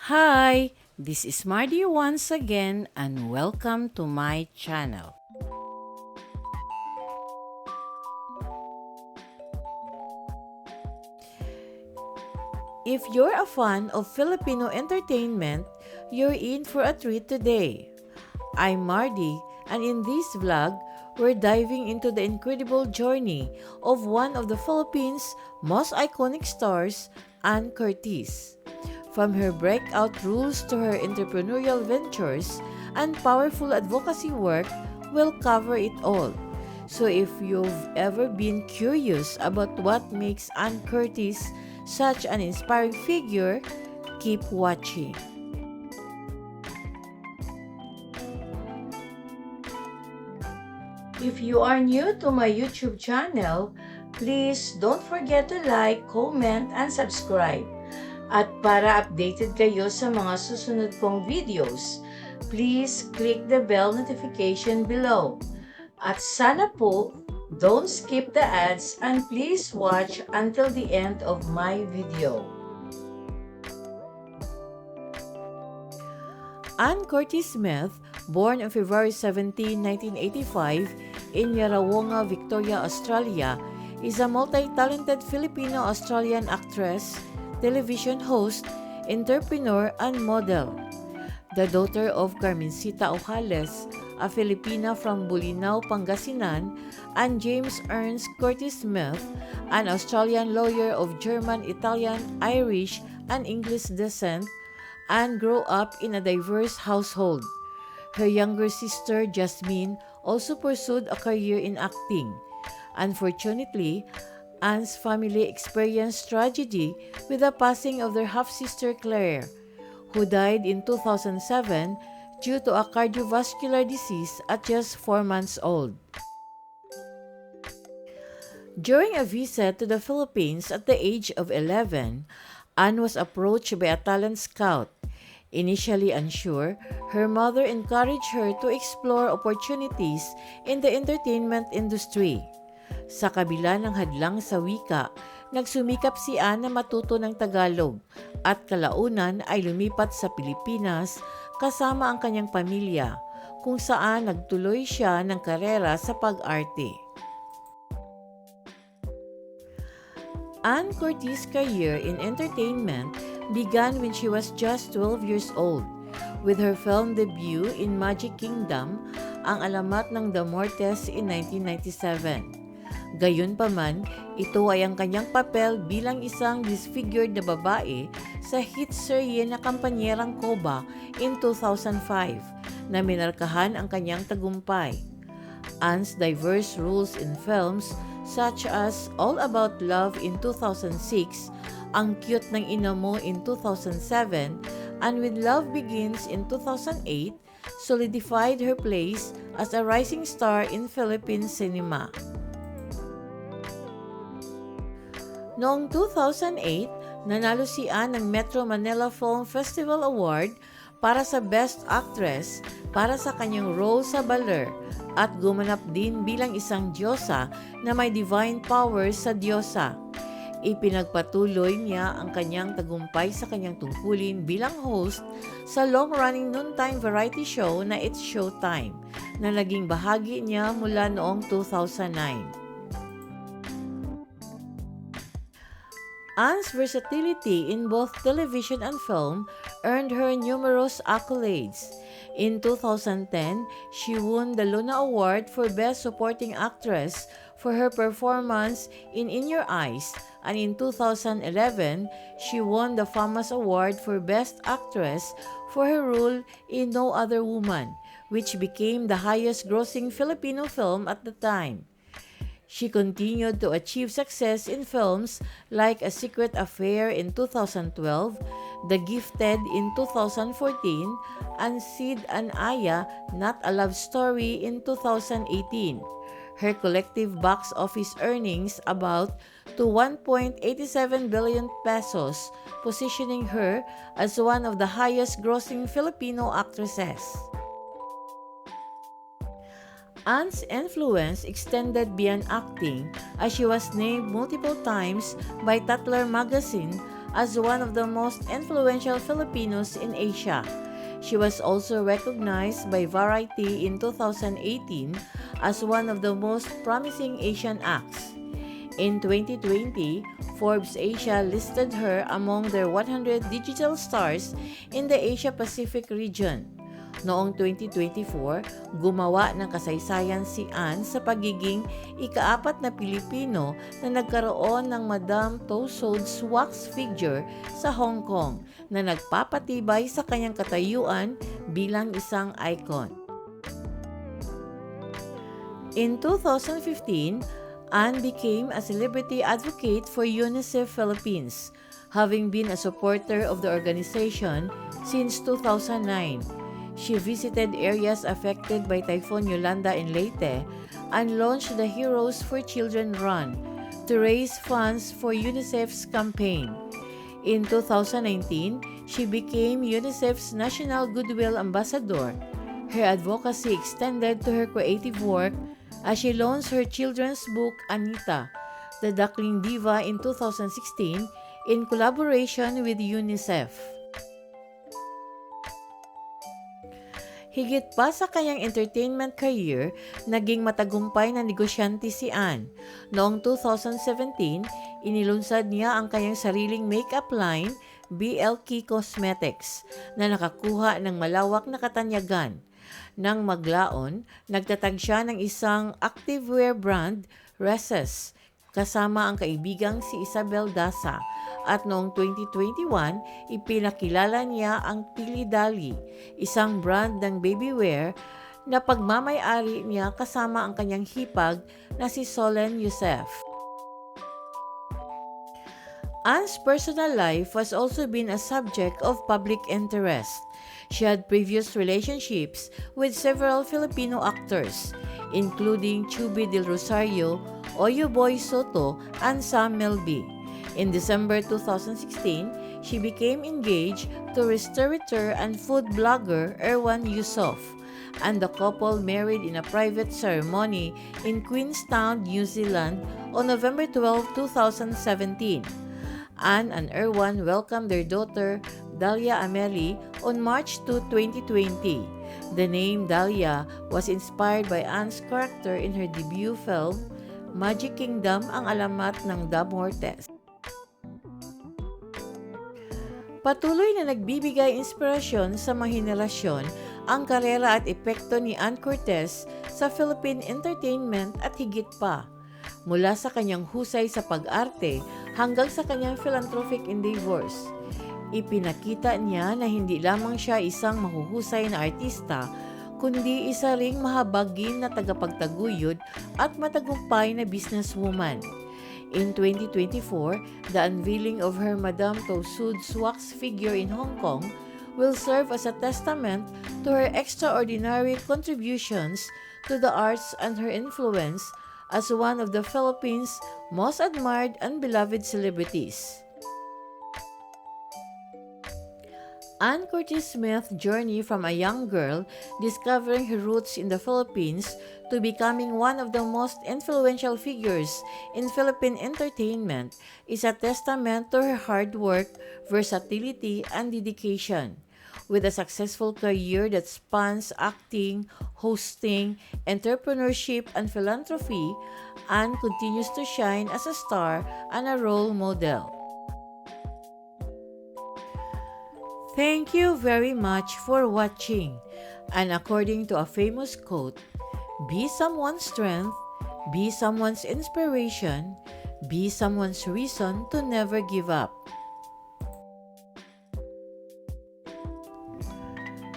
Hi, this is Mardy once again and welcome to my channel. If you're a fan of Filipino entertainment, you're in for a treat today. I'm Mardy, and in this vlog, we're diving into the incredible journey of one of the Philippines' most iconic stars, Ann Curtis. From her breakout roles to her entrepreneurial ventures and powerful advocacy work, we'll cover it all. So if you've ever been curious about what makes Ann Curtis such an inspiring figure, keep watching. If you are new to my YouTube channel, please don't forget to like, comment, and subscribe. At para updated kayo sa mga susunod kong videos, please click the bell notification below. At sana po, don't skip the ads and please watch until the end of my video. Ann Curtis Smith, born on February 17, 1985 in Yarrawonga, Victoria, Australia, is a multi-talented Filipino-Australian actress, television host, entrepreneur, and model. The daughter of Carmencita Ojales, a Filipina from Bolinao, Pangasinan, and James Ernst Curtis Smith, an Australian lawyer of German, Italian, Irish, and English descent, and grew up in a diverse household. Her younger sister, Jasmine, also pursued a career in acting. Unfortunately, Ann's family experienced tragedy with the passing of their half-sister Claire, who died in 2007 due to a cardiovascular disease at just 4 months old. During a visit to the Philippines at the age of 11, Ann was approached by a talent scout. Initially unsure, her mother encouraged her to explore opportunities in the entertainment industry. Sa kabila ng hadlang sa wika, nagsumikap si Ann na matuto ng Tagalog at kalaunan ay lumipat sa Pilipinas kasama ang kanyang pamilya, kung saan nagtuloy siya ng karera sa pag-arte. Ann Curtis' career in entertainment began when she was just 12 years old, with her film debut in Magic Kingdom, Ang Alamat ng Damortes in 1997. Gayunpaman, ito ay ang kanyang papel bilang isang disfigured na babae sa hit serye na Kampanyerang Koba in 2005 na minarkahan ang kanyang tagumpay. Ann's diverse roles in films such as All About Love in 2006, Ang Cute ng Ina Mo in 2007, and When Love Begins in 2008, solidified her place as a rising star in Philippine cinema. Noong 2008, nanalo si Ann ng Metro Manila Film Festival Award para sa Best Actress para sa kanyang role sa Baler at gumanap din bilang isang diyosa na may divine powers sa diyosa. Ipinagpatuloy niya ang kanyang tagumpay sa kanyang tungkulin bilang host sa long-running noontime variety show na It's Showtime na naging bahagi niya mula noong 2009. Ann's versatility in both television and film earned her numerous accolades. In 2010, she won the Luna Award for Best Supporting Actress for her performance in Your Eyes, and in 2011, she won the FAMAS Award for Best Actress for her role in No Other Woman, which became the highest-grossing Filipino film at the time. She continued to achieve success in films like A Secret Affair in 2012, The Gifted in 2014, and Sid and Aya, Not a Love Story in 2018. Her collective box office earnings about to 1.87 billion pesos, positioning her as one of the highest-grossing Filipino actresses. Ann's influence extended beyond acting as she was named multiple times by Tatler magazine as one of the most influential Filipinos in Asia. She was also recognized by Variety in 2018 as one of the most promising Asian acts. In 2020, Forbes Asia listed her among their 100 digital stars in the Asia-Pacific region. Noong 2024, gumawa ng kasaysayan si Anne sa pagiging ika-4 na Pilipino na nagkaroon ng Madame Tussauds wax figure sa Hong Kong na nagpapatibay sa kanyang katayuan bilang isang icon. In 2015, Anne became a celebrity advocate for UNICEF Philippines, having been a supporter of the organization since 2009. She visited areas affected by Typhoon Yolanda in Leyte and launched the Heroes for Children Run to raise funds for UNICEF's campaign. In 2019, she became UNICEF's National Goodwill Ambassador. Her advocacy extended to her creative work as she launched her children's book, Anita, the Duckling Diva in 2016 in collaboration with UNICEF. Higit pa sa kanyang entertainment career, naging matagumpay na negosyante si Anne. Noong 2017, inilunsad niya ang kanyang sariling makeup line, BLK Cosmetics, na nakakuha ng malawak na katanyagan. Nang maglaon, nagtatag siya ng isang activewear brand, Reses, kasama ang kaibigang si Isabel Daza. At noong 2021, ipinakilala niya ang Pili Dali, isang brand ng babywear na pagmamay-ari niya kasama ang kanyang hipag na si Solen Youssef. Anne's personal life has also been a subject of public interest. She had previous relationships with several Filipino actors, including Chubby Del Rosario, Oyo Boy Soto, and Sam Melby. In December 2016, she became engaged to restaurateur and food blogger Erwan Yusof, and the couple married in a private ceremony in Queenstown, New Zealand on November 12, 2017. Anne and Erwan welcomed their daughter, Dalia Amelie, on March 2, 2020. The name Dalia was inspired by Anne's character in her debut film, Magic Kingdom, ang alamat ng Dab Mortes. Patuloy na nagbibigay inspirasyon sa mga henerasyon ang karera at epekto ni Anne Cortez sa Philippine entertainment at higit pa. Mula sa kanyang husay sa pag-arte hanggang sa kanyang philanthropic endeavors. Ipinakita niya na hindi lamang siya isang mahuhusay na artista, kundi isa ring mahabagin na tagapagtaguyod at matagumpay na businesswoman. In 2024, the unveiling of her Madame Tussauds wax figure in Hong Kong will serve as a testament to her extraordinary contributions to the arts and her influence as one of the Philippines' most admired and beloved celebrities. Anne Curtis Smith's journey from a young girl discovering her roots in the Philippines to becoming one of the most influential figures in Philippine entertainment is a testament to her hard work, versatility, and dedication. With a successful career that spans acting, hosting, entrepreneurship, and philanthropy, Anne continues to shine as a star and a role model. Thank you very much for watching. And according to a famous quote, be someone's strength, be someone's inspiration, be someone's reason to never give up.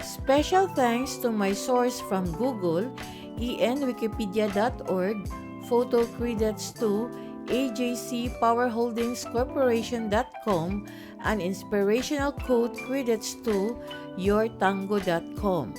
Special thanks to my source from Google, enwikipedia.org, photo credits to ajcpowerholdingscorporation.com, and inspirational quote credits to yourtango.com.